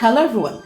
Hello everyone,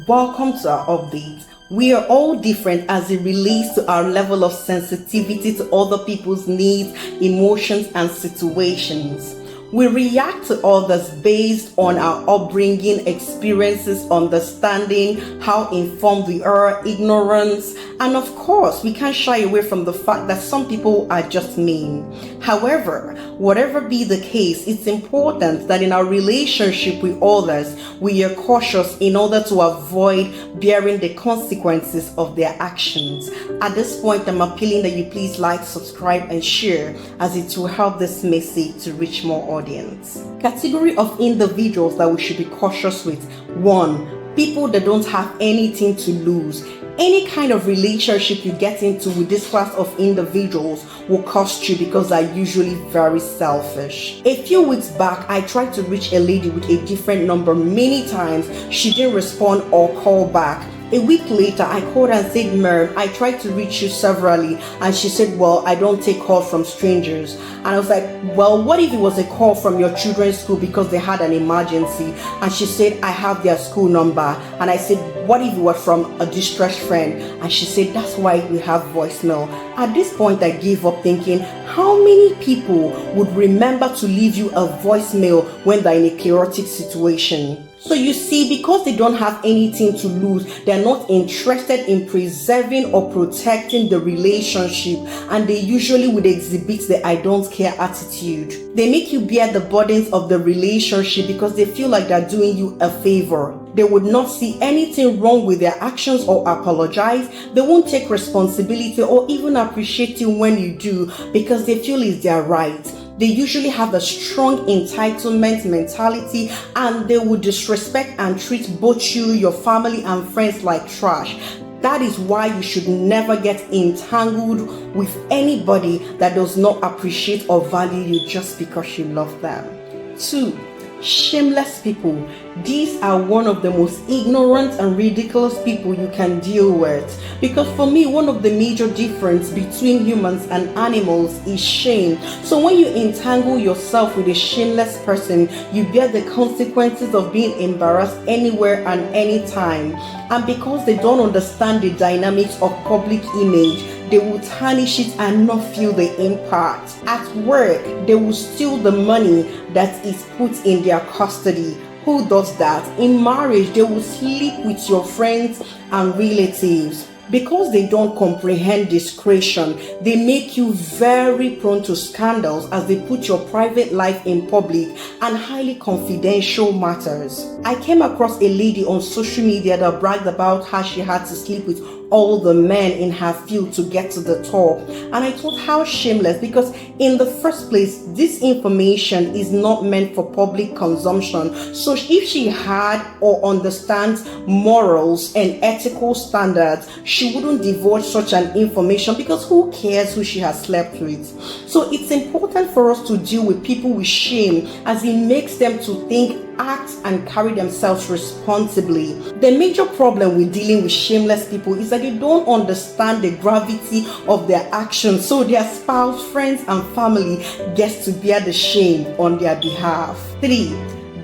welcome to our update. We are all different as it relates to our level of sensitivity to other people's needs, emotions, and situations. We react to others based on our upbringing, experiences, understanding, how informed we are, ignorance, and of course, we can't shy away from the fact that some people are just mean. However, whatever be the case, it's important that in our relationship with others, we are cautious in order to avoid bearing the consequences of their actions. At this point, I'm appealing that you please like, subscribe, and share, as it will help this message to reach more audience. Category of individuals that we should be cautious with. 1. People that don't have anything to lose. Any kind of relationship you get into with this class of individuals will cost you because they're usually very selfish. A few weeks back, I tried to reach a lady with a different number many times. She didn't respond or call back. A week later, I called and said, "Ma'am, I tried to reach you severally." And she said, "Well, I don't take calls from strangers." And I was like, "Well, what if it was a call from your children's school because they had an emergency?" And she said, "I have their school number." And I said, "What if it was from a distressed friend?" And she said, "That's why we have voicemail." At this point, I gave up thinking, how many people would remember to leave you a voicemail when they're in a chaotic situation? So you see, because they don't have anything to lose, they're not interested in preserving or protecting the relationship, and they usually would exhibit the "I don't care" attitude. They make you bear the burdens of the relationship because they feel like they're doing you a favor. They would not see anything wrong with their actions or apologize. They won't take responsibility or even appreciate you when you do because they feel it's their right. They usually have a strong entitlement mentality, and they will disrespect and treat both you, your family, and friends like trash. That is why you should never get entangled with anybody that does not appreciate or value you just because you love them. 2. Shameless people. These are one of the most ignorant and ridiculous people you can deal with, because for me, one of the major difference between humans and animals is shame. So when you entangle yourself with a shameless person, you bear the consequences of being embarrassed anywhere and anytime. And because they don't understand the dynamics of public image, they will tarnish it and not feel the impact. At work, they will steal the money that is put in their custody. Who does that? In marriage, they will sleep with your friends and relatives. Because they don't comprehend discretion, they make you very prone to scandals as they put your private life in public and highly confidential matters. I came across a lady on social media that bragged about how she had to sleep with all the men in her field to get to the top. And I thought, how shameless, because in the first place, this information is not meant for public consumption. So if she had or understands morals and ethical standards, she wouldn't divulge such an information, because who cares who she has slept with? So it's important for us to deal with people with shame, as it makes them to think, act, and carry themselves responsibly. The major problem with dealing with shameless people is that they don't understand the gravity of their actions, so their spouse, friends, and family gets to bear the shame on their behalf. 3.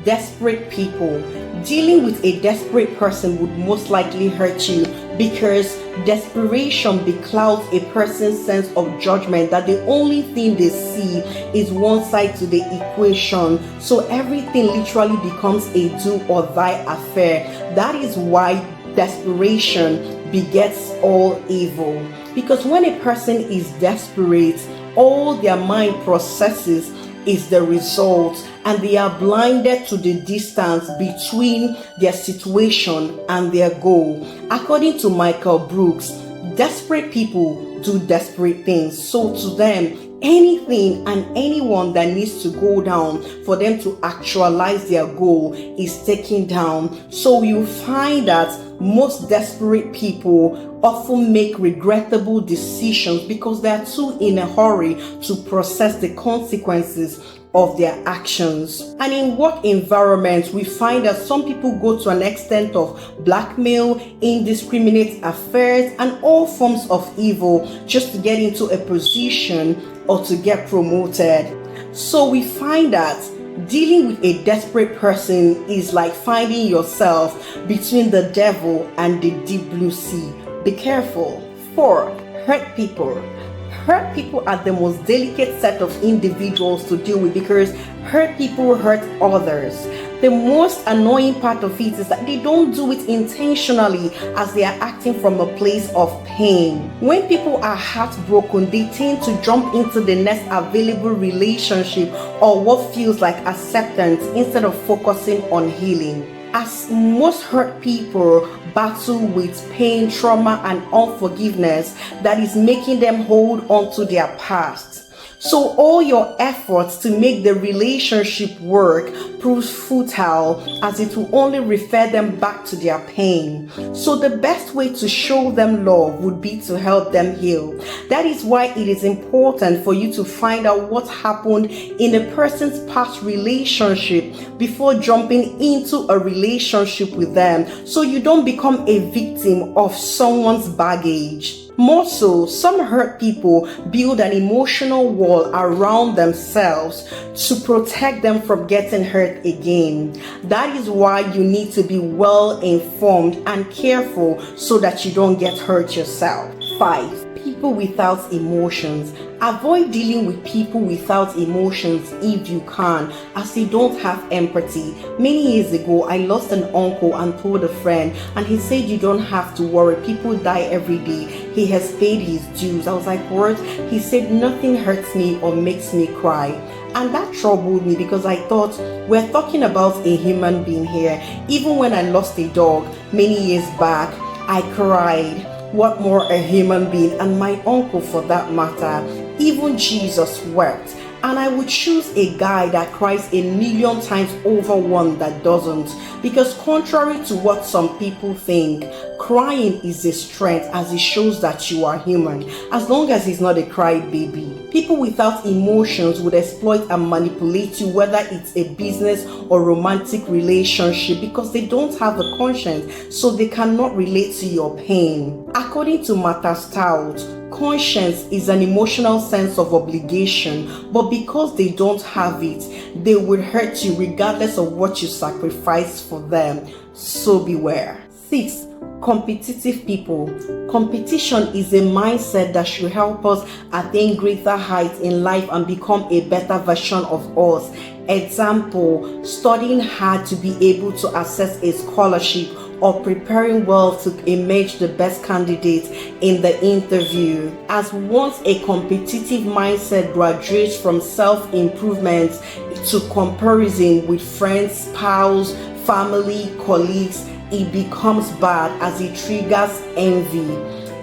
Desperate people. Dealing with a desperate person would most likely hurt you, because desperation beclouds a person's sense of judgment, that the only thing they see is one side to the equation. So everything literally becomes a do or die affair. That is why desperation begets all evil. Because when a person is desperate, all their mind processes is the result, and they are blinded to the distance between their situation and their goal. According to Michael Brooks, desperate people do desperate things. So to them, anything and anyone that needs to go down for them to actualize their goal is taken down. So you find that most desperate people often make regrettable decisions because they are too in a hurry to process the consequences of their actions. And in work environments, we find that some people go to an extent of blackmail, indiscriminate affairs, and all forms of evil just to get into a position or to get promoted. So we find that Dealing with a desperate person is like finding yourself between the devil and the deep blue sea. Be careful. 4. Hurt people. Hurt people are the most delicate set of individuals to deal with because hurt people hurt others. The most annoying part of it is that they don't do it intentionally as they are acting from a place of pain. When people are heartbroken, they tend to jump into the next available relationship or what feels like acceptance instead of focusing on healing. As most hurt people battle with pain, trauma, and unforgiveness that is making them hold on to their past. So all your efforts to make the relationship work proves futile as it will only refer them back to their pain. So the best way to show them love would be to help them heal. That is why it is important for you to find out what happened in a person's past relationship before jumping into a relationship with them, so you don't become a victim of someone's baggage. More so, some hurt people build an emotional wall around themselves to protect them from getting hurt again. That is why you need to be well informed and careful so that you don't get hurt yourself. 5. People without emotions. Avoid dealing with people without emotions if you can, as they don't have empathy. Many years ago, I lost an uncle and told a friend, and he said, "You don't have to worry, people die every day. He has paid his dues." I was like, "What?" He said, "Nothing hurts me or makes me cry." And that troubled me because I thought, we're talking about a human being here. Even when I lost a dog many years back, I cried. What more a human being? And my uncle for that matter. Even Jesus wept. And I would choose a guy that cries a million times over one that doesn't. Because contrary to what some people think, crying is a strength as it shows that you are human. As long as it's not a crybaby. People without emotions would exploit and manipulate you, whether it's a business or romantic relationship, because they don't have a conscience, so they cannot relate to your pain. According to Martha Stout, conscience is an emotional sense of obligation, but because they don't have it, they will hurt you regardless of what you sacrifice for them. So beware. 6. Competitive people. Competition is a mindset that should help us attain greater heights in life and become a better version of us. Example, studying hard to be able to access a scholarship or preparing well to emerge the best candidate in the interview. As once a competitive mindset graduates from self-improvement to comparison with friends, spouse, family, colleagues, it becomes bad as it triggers envy.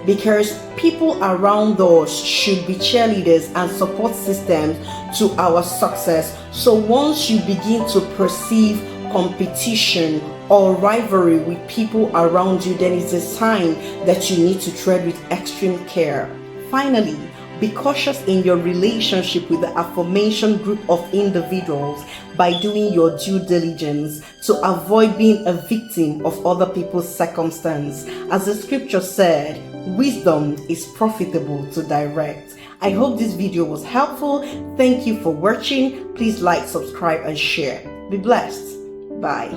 Because people around us should be cheerleaders and support systems to our success. So once you begin to perceive competition or rivalry with people around you, then it's a sign that you need to tread with extreme care. Finally, be cautious in your relationship with the aforementioned group of individuals by doing your due diligence to avoid being a victim of other people's circumstance. As the scripture said, wisdom is profitable to direct. I hope this video was helpful. Thank you for watching. Please like, subscribe, and share. Be blessed. Bye.